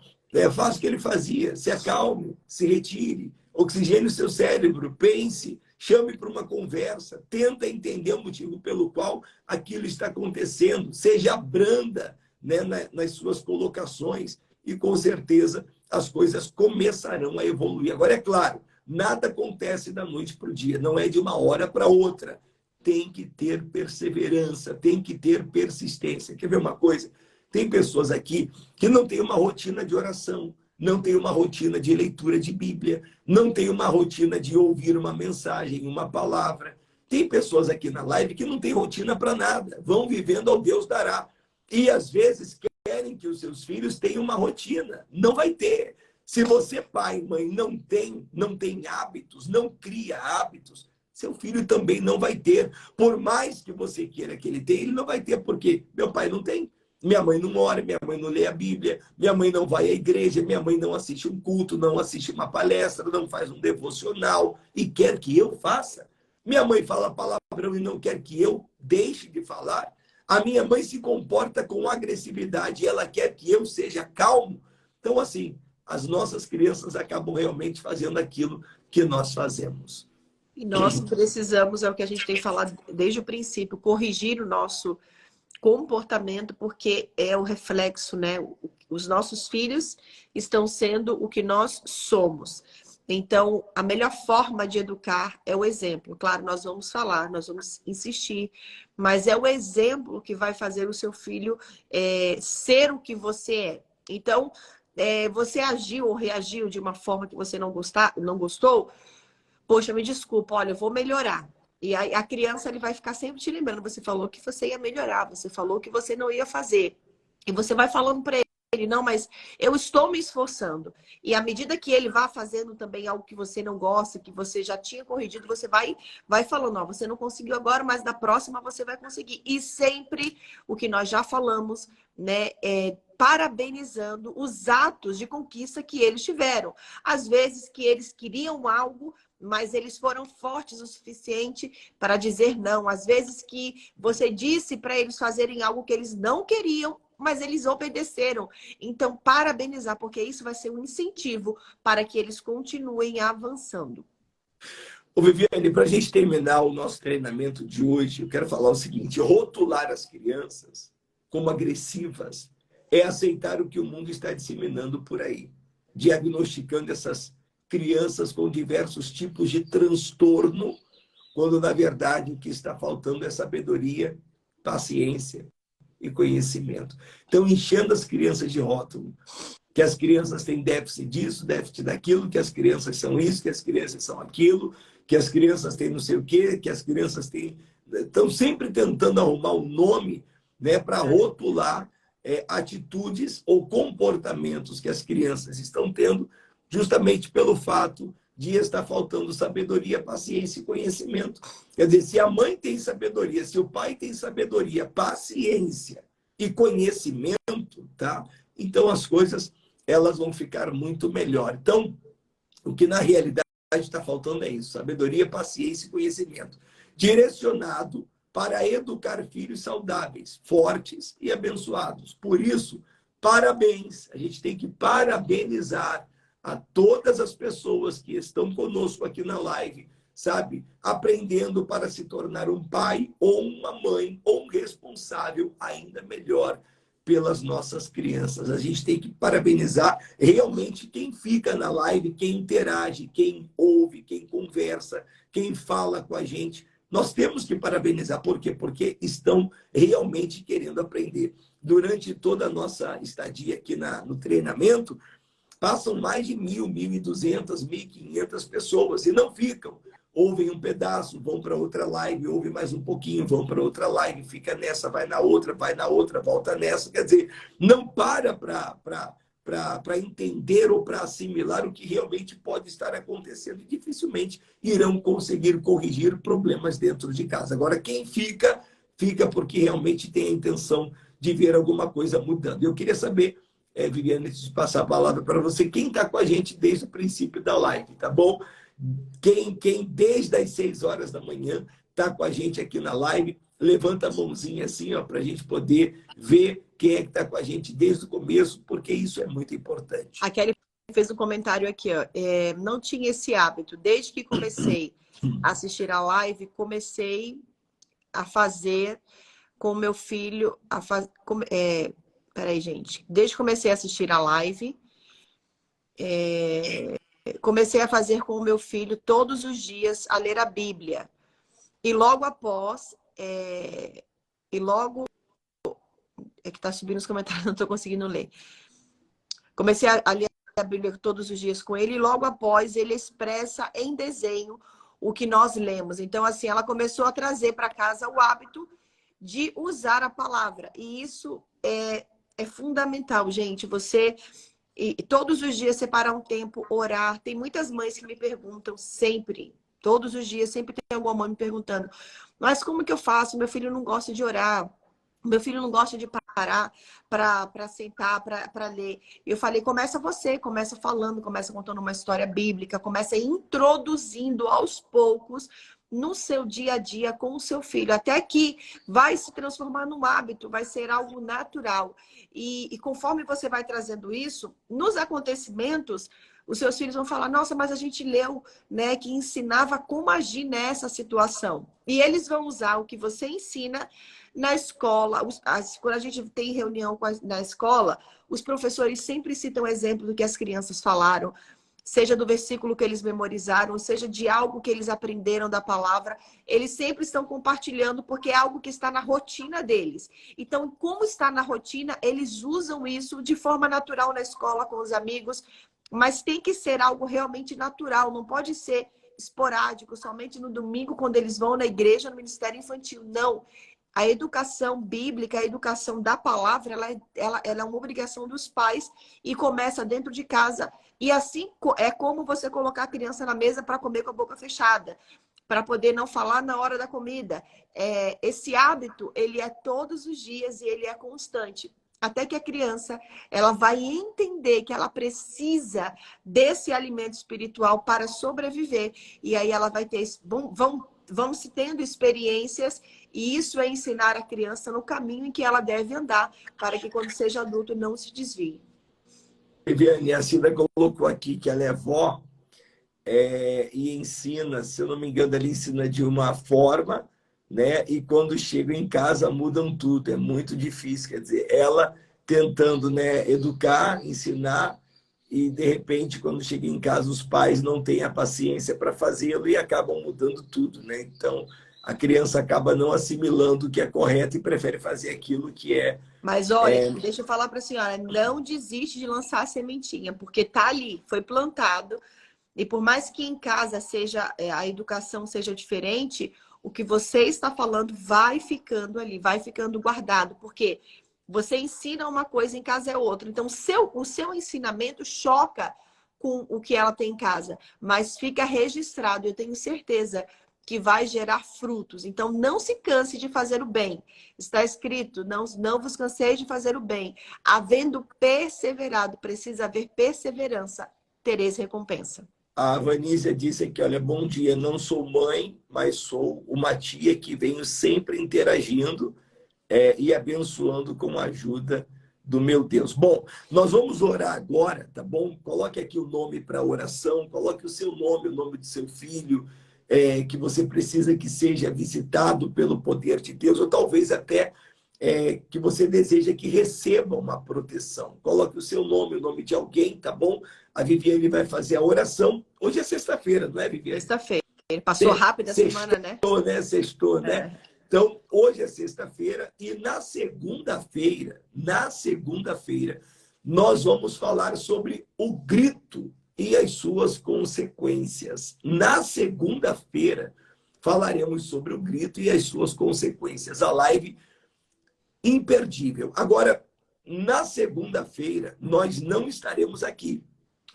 Faça o que ele fazia, se acalme, se retire, oxigene o seu cérebro, pense, chame para uma conversa, tenta entender o motivo pelo qual aquilo está acontecendo, seja branda, né, nas suas colocações e com certeza as coisas começarão a evoluir. Agora, é claro, nada acontece da noite para o dia, não é de uma hora para outra. Tem que ter perseverança, tem que ter persistência. Quer ver uma coisa? Tem pessoas aqui que não têm uma rotina de oração, não tem uma rotina de leitura de Bíblia, não tem uma rotina de ouvir uma mensagem, uma palavra. Tem pessoas aqui na live que não têm rotina para nada, vão vivendo ao Deus dará. E às vezes querem que os seus filhos tenham uma rotina. Não vai ter. Se você, pai e mãe, não tem hábitos, não cria hábitos, seu filho também não vai ter. Por mais que você queira que ele tenha, ele não vai ter, porque meu pai não tem. Minha mãe não ora, minha mãe não lê a Bíblia, minha mãe não vai à igreja, minha mãe não assiste um culto, não assiste uma palestra, não faz um devocional e quer que eu faça. Minha mãe fala palavrão e não quer que eu deixe de falar. A minha mãe se comporta com agressividade e ela quer que eu seja calmo. Então, assim, as nossas crianças acabam realmente fazendo aquilo que nós fazemos. E nós precisamos, é o que a gente tem falado desde o princípio, corrigir o nosso comportamento, porque é o reflexo, né? Os nossos filhos estão sendo o que nós somos. Então, a melhor forma de educar é o exemplo. Claro, nós vamos falar, nós vamos insistir, mas é o exemplo que vai fazer o seu filho ser o que você é. Então, você agiu ou reagiu de uma forma que você não gostou, poxa, me desculpa, olha, eu vou melhorar. E aí a criança ele vai ficar sempre te lembrando. Você falou que você ia melhorar, você falou que você não ia fazer. E você vai falando para ele, não, mas eu estou me esforçando. E à medida que ele vá fazendo também algo que você não gosta, que você já tinha corrigido, você vai falando, ó, você não conseguiu agora, mas na próxima você vai conseguir. E sempre o que nós já falamos, né, parabenizando os atos de conquista que eles tiveram. Às vezes que eles queriam algo, mas eles foram fortes o suficiente para dizer não. Às vezes que você disse para eles fazerem algo que eles não queriam, mas eles obedeceram. Então, parabenizar, porque isso vai ser um incentivo para que eles continuem avançando. Ô, Viviane, para a gente terminar o nosso treinamento de hoje, eu quero falar o seguinte: rotular as crianças como agressivas é aceitar o que o mundo está disseminando por aí, diagnosticando essas crianças com diversos tipos de transtorno, quando, na verdade, o que está faltando é sabedoria, paciência e conhecimento. Então, enchendo as crianças de rótulo, que as crianças têm déficit disso, déficit daquilo, que as crianças são isso, que as crianças são aquilo, que as crianças têm não sei o quê, que as crianças têm... Estão sempre tentando arrumar um nome, né, para rotular atitudes ou comportamentos que as crianças estão tendo, justamente pelo fato de estar faltando sabedoria, paciência e conhecimento. Quer dizer, se a mãe tem sabedoria, se o pai tem sabedoria, paciência e conhecimento, tá? Então as coisas elas vão ficar muito melhor. Então, o que na realidade está faltando é isso: sabedoria, paciência e conhecimento, direcionado para educar filhos saudáveis, fortes e abençoados. Por isso, parabéns. A gente tem que parabenizar a todas as pessoas que estão conosco aqui na live, sabe? Aprendendo para se tornar um pai ou uma mãe ou um responsável ainda melhor pelas nossas crianças. A gente tem que parabenizar realmente quem fica na live, quem interage, quem ouve, quem conversa, quem fala com a gente. Nós temos que parabenizar. Por quê? Porque estão realmente querendo aprender. Durante toda a nossa estadia aqui no treinamento, passam mais de 1.200, 1.500 pessoas e não ficam. Ouvem um pedaço, vão para outra live, ouvem mais um pouquinho, vão para outra live, fica nessa, vai na outra, volta nessa. Quer dizer, não para entender ou para assimilar o que realmente pode estar acontecendo e dificilmente irão conseguir corrigir problemas dentro de casa. Agora, quem fica, fica porque realmente tem a intenção de ver alguma coisa mudando. Eu queria saber, Viviane, antes de passar a palavra para você, quem está com a gente desde o princípio da live, tá bom? Quem desde as 6 horas da manhã está com a gente aqui na live, levanta a mãozinha assim, ó, para a gente poder ver quem é que está com a gente desde o começo, porque isso é muito importante. A Kelly fez um comentário aqui, ó. Não tinha esse hábito. Desde que comecei a assistir a live, comecei a fazer com meu filho. Peraí, gente. Desde que comecei a assistir a live, comecei a fazer com o meu filho todos os dias a ler a Bíblia. E logo após, é que tá subindo os comentários, não estou conseguindo ler. Comecei a ler a Bíblia todos os dias com ele e logo após ele expressa em desenho o que nós lemos. Então, assim, ela começou a trazer para casa o hábito de usar a palavra. E isso é fundamental, gente. Você... E todos os dias separar um tempo, orar. Tem muitas mães que me perguntam sempre, todos os dias, sempre tem alguma mãe me perguntando: mas como que eu faço? Meu filho não gosta de orar, meu filho não gosta de parar para sentar, para ler. Eu falei: começa você, começa falando, começa contando uma história bíblica, começa introduzindo aos poucos no seu dia a dia com o seu filho, até que vai se transformar num hábito, vai ser algo natural. E conforme você vai trazendo isso, nos acontecimentos, os seus filhos vão falar: nossa, mas a gente leu, né, que ensinava como agir nessa situação. E eles vão usar o que você ensina na escola. Quando a gente tem reunião na escola, os professores sempre citam exemplo do que as crianças falaram, seja do versículo que eles memorizaram, seja de algo que eles aprenderam da palavra, eles sempre estão compartilhando porque é algo que está na rotina deles. Então, como está na rotina, eles usam isso de forma natural na escola, com os amigos, mas tem que ser algo realmente natural, não pode ser esporádico, somente no domingo, quando eles vão na igreja, no ministério infantil. Não. A educação bíblica, a educação da palavra, ela é uma obrigação dos pais e começa dentro de casa. E assim é como você colocar a criança na mesa para comer com a boca fechada, para poder não falar na hora da comida. Esse hábito, ele é todos os dias e ele é constante. até que a criança ela vai entender que ela precisa desse alimento espiritual para sobreviver. E aí ela vai ter, vão se tendo experiências, e isso é ensinar a criança no caminho em que ela deve andar, para que quando seja adulto não se desvie. Viviane, a Cida colocou aqui que ela é vó e ensina, se eu não me engano, ela ensina de uma forma, né? E quando chegam em casa mudam tudo, é muito difícil. Quer dizer, ela tentando, né, educar, ensinar, e de repente, quando chega em casa, os pais não têm a paciência para fazê-lo e acabam mudando tudo, né? Então, a criança acaba não assimilando o que é correto e prefere fazer aquilo que é. Mas olha, deixa eu falar para a senhora, não desiste de lançar a sementinha, porque tá ali, foi plantado. E por mais que em casa seja a educação seja diferente, o que você está falando vai ficando ali, vai ficando guardado, porque você ensina uma coisa, em casa é outra. Então, o seu ensinamento choca com o que ela tem em casa, mas fica registrado. Eu tenho certeza que vai gerar frutos. Então, não se canse de fazer o bem. Está escrito, não vos canseis de fazer o bem. Havendo perseverado, precisa haver perseverança, tereis recompensa. A Vanísia disse aqui, olha, bom dia, não sou mãe, mas sou uma tia que venho sempre interagindo e abençoando com a ajuda do meu Deus. Bom, nós vamos orar agora, tá bom? Coloque aqui o nome para a oração, coloque o seu nome, o nome do seu filho, que você precisa que seja visitado pelo poder de Deus, ou talvez até que você deseja que receba uma proteção. Coloque o seu nome, o nome de alguém, tá bom? A Viviane vai fazer a oração. Hoje é sexta-feira, não é, Viviane? Sexta-feira. Passou rápido a semana, né? Sextou, né? Então, hoje é sexta-feira e na segunda-feira, nós vamos falar sobre o grito e as suas consequências. Na segunda-feira, falaremos sobre o grito e as suas consequências. A live imperdível. Agora, na segunda-feira, nós não estaremos aqui.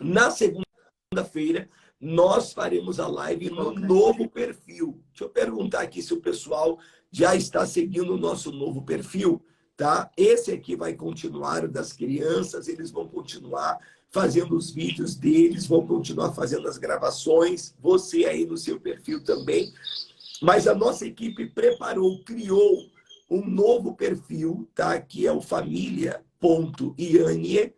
Na segunda-feira, nós faremos a live no novo perfil. Deixa eu perguntar aqui se o pessoal já está seguindo o nosso novo perfil, tá? Esse aqui vai continuar, o das crianças, eles vão continuar fazendo os vídeos deles, vão continuar fazendo as gravações, você aí no seu perfil também. Mas a nossa equipe criou um novo perfil, tá? Que é o família.iane,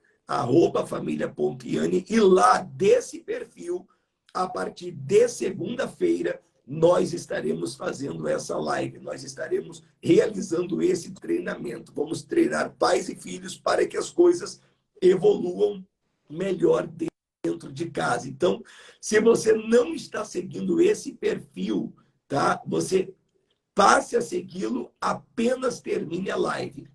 @família.iane, e lá desse perfil, a partir de segunda-feira, nós estaremos fazendo essa live, nós estaremos realizando esse treinamento. Vamos treinar pais e filhos para que as coisas evoluam melhor dentro de casa. Então, se você não está seguindo esse perfil, tá? Você passe a segui-lo, apenas termine a live.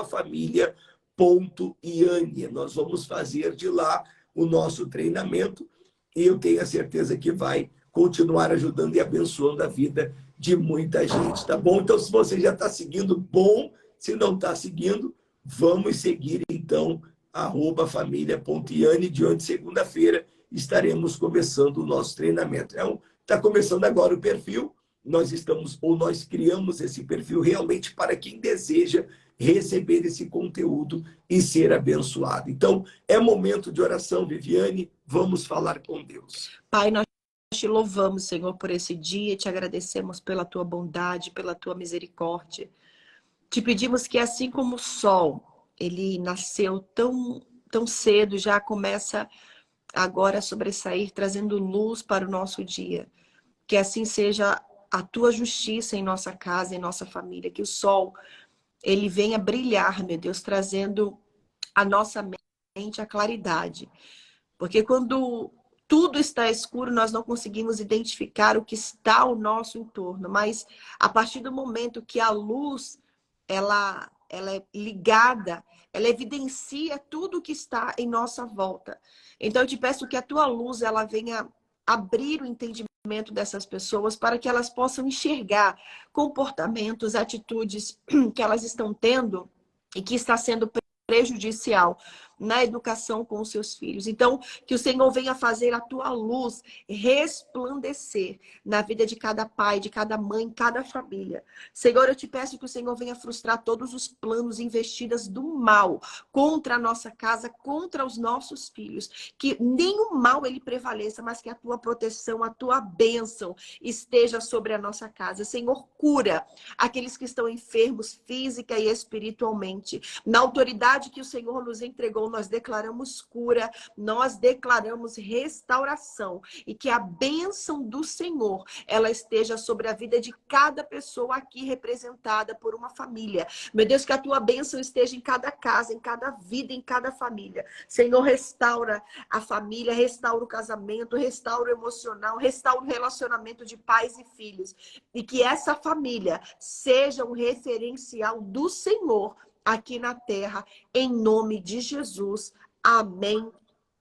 @família.iane. Nós vamos fazer de lá o nosso treinamento e eu tenho a certeza que vai continuar ajudando e abençoando a vida de muita gente, tá bom? Então, se você já está seguindo, bom. Se não está seguindo, vamos seguir, então, @família.iane. De onde segunda-feira estaremos começando o nosso treinamento. Está começando agora o perfil. Nós criamos esse perfil realmente para quem deseja receber esse conteúdo e ser abençoado. Então, é momento de oração, Viviane. Vamos falar com Deus. Pai, nós te louvamos, Senhor, por esse dia, te agradecemos pela tua bondade, pela tua misericórdia. Te pedimos que, assim como o sol, ele nasceu tão cedo, já começa agora a sobressair, trazendo luz para o nosso dia. Que assim seja a tua justiça em nossa casa, em nossa família. Que o sol, ele venha brilhar, meu Deus, trazendo a nossa mente a claridade. Porque quando tudo está escuro, nós não conseguimos identificar o que está ao nosso entorno. Mas a partir do momento que a luz, ela é ligada, ela evidencia tudo o que está em nossa volta. Então eu te peço que a tua luz, ela venha abrir o entendimento dessas pessoas para que elas possam enxergar comportamentos, atitudes que elas estão tendo e que está sendo prejudicial na educação com os seus filhos. Então, que o Senhor venha fazer a tua luz resplandecer na vida de cada pai, de cada mãe, cada família. Senhor, eu te peço que o Senhor venha frustrar todos os planos investidas do mal contra a nossa casa, contra os nossos filhos. Que nenhum mal ele prevaleça, mas que a tua proteção, a tua bênção esteja sobre a nossa casa. Senhor, cura aqueles que estão enfermos física e espiritualmente. Na autoridade que o Senhor nos entregou, nós declaramos cura, nós declaramos restauração. E que a bênção do Senhor, ela esteja sobre a vida de cada pessoa aqui representada por uma família. Meu Deus, que a tua bênção esteja em cada casa, em cada vida, em cada família. Senhor, restaura a família, restaura o casamento, restaura o emocional, restaura o relacionamento de pais e filhos. E que essa família seja um referencial do Senhor aqui na terra, em nome de Jesus. Amém.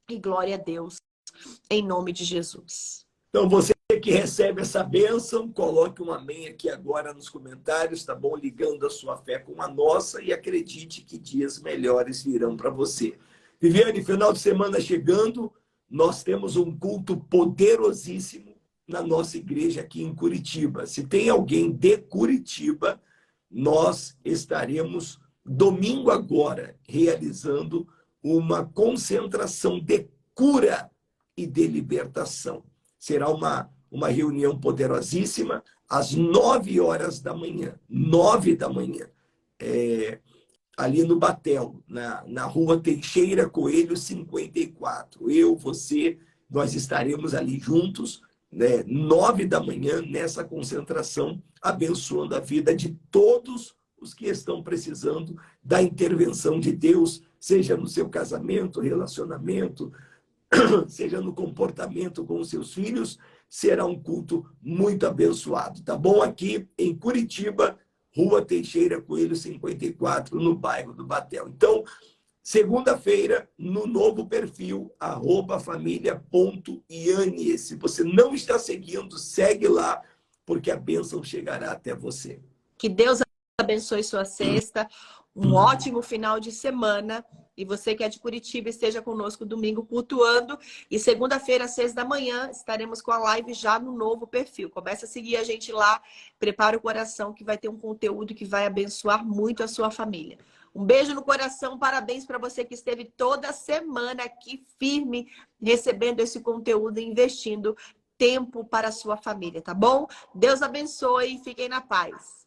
E glória a Deus, em nome de Jesus. Então, você que recebe essa bênção, coloque um amém aqui agora nos comentários, tá bom? Ligando a sua fé com a nossa e acredite que dias melhores virão para você. Viviane, final de semana chegando, nós temos um culto poderosíssimo na nossa igreja aqui em Curitiba. Se tem alguém de Curitiba, nós estaremos domingo agora realizando uma concentração de cura e de libertação. Será uma reunião poderosíssima às 9 horas da manhã. 9 da manhã. Ali no Batel, na rua Teixeira Coelho 54. Eu, você, nós estaremos ali juntos, 9 da manhã, nessa concentração, abençoando a vida de todos os que estão precisando da intervenção de Deus, seja no seu casamento, relacionamento, seja no comportamento com os seus filhos. Será um culto muito abençoado, tá bom? Aqui em Curitiba, Rua Teixeira Coelho 54, no bairro do Batel. Então, segunda-feira, no novo perfil, @família.iane. Se você não está seguindo, segue lá, porque a bênção chegará até você. Que Deus abençoe sua sexta, um ótimo final de semana. E você que é de Curitiba, esteja conosco domingo cultuando. E segunda-feira, às 6 da manhã, estaremos com a live já no novo perfil. Começa a seguir a gente lá, prepara o coração que vai ter um conteúdo que vai abençoar muito a sua família. Um beijo no coração, parabéns para você que esteve toda semana aqui firme, recebendo esse conteúdo e investindo tempo para a sua família, tá bom? Deus abençoe e fiquem na paz.